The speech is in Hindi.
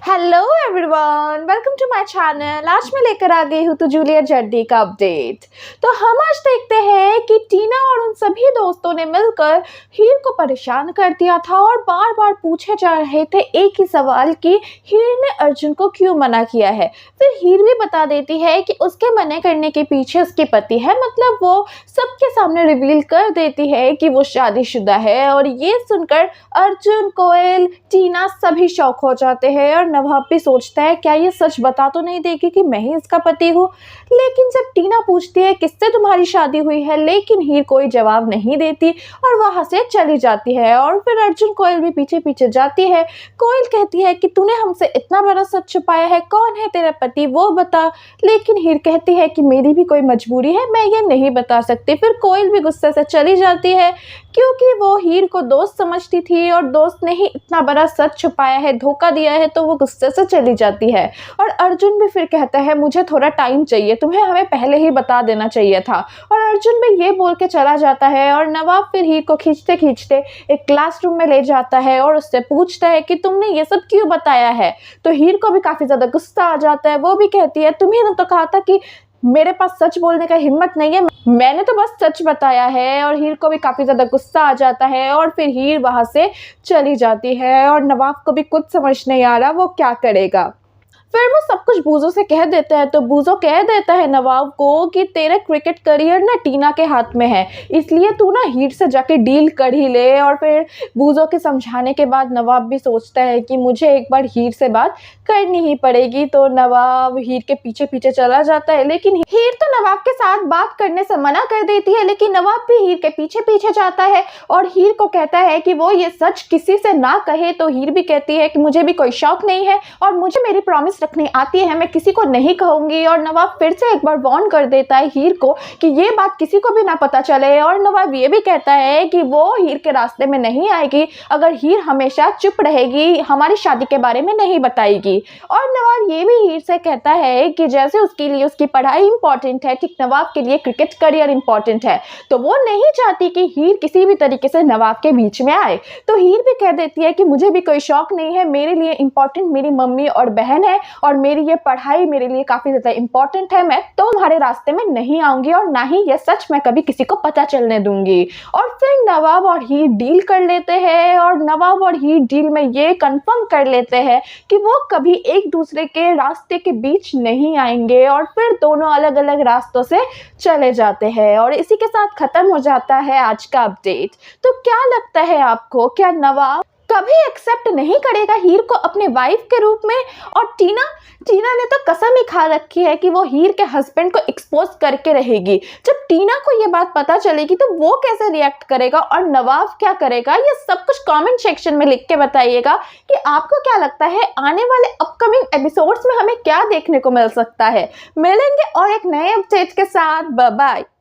Hello everyone, welcome to my channel. आज मैं लेकर आ गई हूँ तो जूलियट जर्डी का अपडेट। तो हम आज देखते हैं कि टीना और उन सभी दोस्तों ने मिलकर हीर को परेशान कर दिया था और बार बार पूछे जा रहे थे एक ही सवाल कि हीर ने अर्जुन को क्यों मना किया है। फिर हीर भी बता देती है कि उसके मना करने के पीछे उसके पति है, मतलब वो सबके सामने रिवील कर देती है कि वो शादीशुदा है। और ये सुनकर अर्जुन, कोयल, टीना सभी शौक हो जाते हैं और नवाब भी सोचता है क्या ये सच बता तो नहीं देगी कि मैं ही इसका पति हूँ। लेकिन जब टीना पूछती है किससे तुम्हारी शादी हुई है, लेकिन हीर कोई जवाब नहीं देती और वहां से चली जाती है। और फिर अर्जुन, कोयल भी पीछे पीछे जाती है। कोयल कहती है कि तूने हमसे इतना बड़ा सच छुपाया है, कौन है तेरा पति वो बता। लेकिन हीर कहती है कि मेरी भी कोई मजबूरी है, मैं ये नहीं बता सकती। फिर कोयल भी गुस्से से चली जाती है क्योंकि वो हीर को दोस्त समझती थी और दोस्त ने ही इतना बड़ा सच छुपाया है, धोखा दिया है, तो वो गुस्से से चली जाती है। और अर्जुन भी फिर कहता है मुझे थोड़ा टाइम चाहिए, तुम्हें हमें पहले ही बता देना चाहिए था। और अर्जुन भी ये बोल के चला जाता है और नवाब फिर हीर को खींचते खींचते एक क्लासरूम में ले जाता है और उससे पूछता है कि तुमने ये सब क्यों बताया है। तो हीर को भी काफी ज्यादा गुस्सा आ जाता है। वो भी कहती है तुम्हें तो कहा था कि मेरे पास सच बोलने का हिम्मत नहीं है, मैंने तो बस सच बताया है। और हीर को भी काफी ज्यादा गुस्सा आ जाता है और फिर हीर वहां से चली जाती है और नवाब को भी कुछ समझ नहीं आ रहा वो क्या करेगा। फिर वो सब कुछ बूजो से कह देता है। तो बूजो कह देता है नवाब को कि तेरा क्रिकेट करियर ना टीना के हाथ में है, इसलिए तू ना हीर से जाके डील कर ही ले। और फिर बूजो के समझाने के बाद नवाब भी सोचता है कि मुझे एक बार हीर से बात करनी ही पड़ेगी। तो नवाब हीर के पीछे पीछे चला जाता है, लेकिन हीर तो नवाब के साथ बात करने से मना कर देती है। लेकिन नवाब भी हीर के पीछे पीछे जाता है और हीर को कहता है कि वो ये सच किसी से ना कहे। तो हीर भी कहती है कि मुझे भी कोई शौक नहीं है और मुझे मेरी प्रॉमिस रखनी आती है, मैं किसी को नहीं कहूंगी। और नवाब फिर से एक बार वार्न कर देता है हीर को कि ये बात किसी को भी ना पता चले। और नवाब ये भी कहता है कि वो हीर के रास्ते में नहीं आएगी अगर हीर हमेशा चुप रहेगी, हमारी शादी के बारे में नहीं बताएगी। और नवाब ये भी हीर से कहता है कि जैसे उसके लिए उसकी पढ़ाई इंपॉर्टेंट है, ठीक नवाब के लिए क्रिकेट करियर इंपॉर्टेंट है। तो वो नहीं चाहती कि हीर किसी भी तरीके से नवाब के बीच में आए। तो हीर भी कह देती है कि मुझे भी कोई शौक नहीं है, मेरे लिए इंपॉर्टेंट मेरी मम्मी और बहन है और मेरी ये पढ़ाई मेरे लिए काफी ज्यादा इंपॉर्टेंट है। मैं तो तुम्हारे रास्ते में नहीं आऊंगी और ना ही ये सच मैं कभी किसी को पता चलने दूंगी। और फिर नवाब और हीर डील कर लेते हैं और नवाब और हीर डील में ये कंफर्म कर लेते हैं कि वो कभी एक दूसरे के रास्ते के बीच नहीं आएंगे। और फिर दोनों अलग अलग रास्तों से चले जाते हैं और इसी के साथ खत्म हो जाता है आज का अपडेट। तो क्या लगता है आपको, क्या नवाब कभी एक्सेप्ट नहीं करेगा हीर को अपने वाइफ के रूप में? और टीना ने तो कसम ही खा रखी है कि वो हीर के हस्बैंड को एक्सपोज करके रहेगी। जब टीना को ये बात पता चलेगी तो वो कैसे रिएक्ट करेगा और नवाब क्या करेगा, ये सब कुछ कमेंट सेक्शन में लिख के बताइएगा कि आपको क्या लगता है आने वाले अपकमिंग एपिसोड्स में हमें क्या देखने को मिल सकता है। मिलेंगे और एक नए अपडेट के साथ। Bye bye.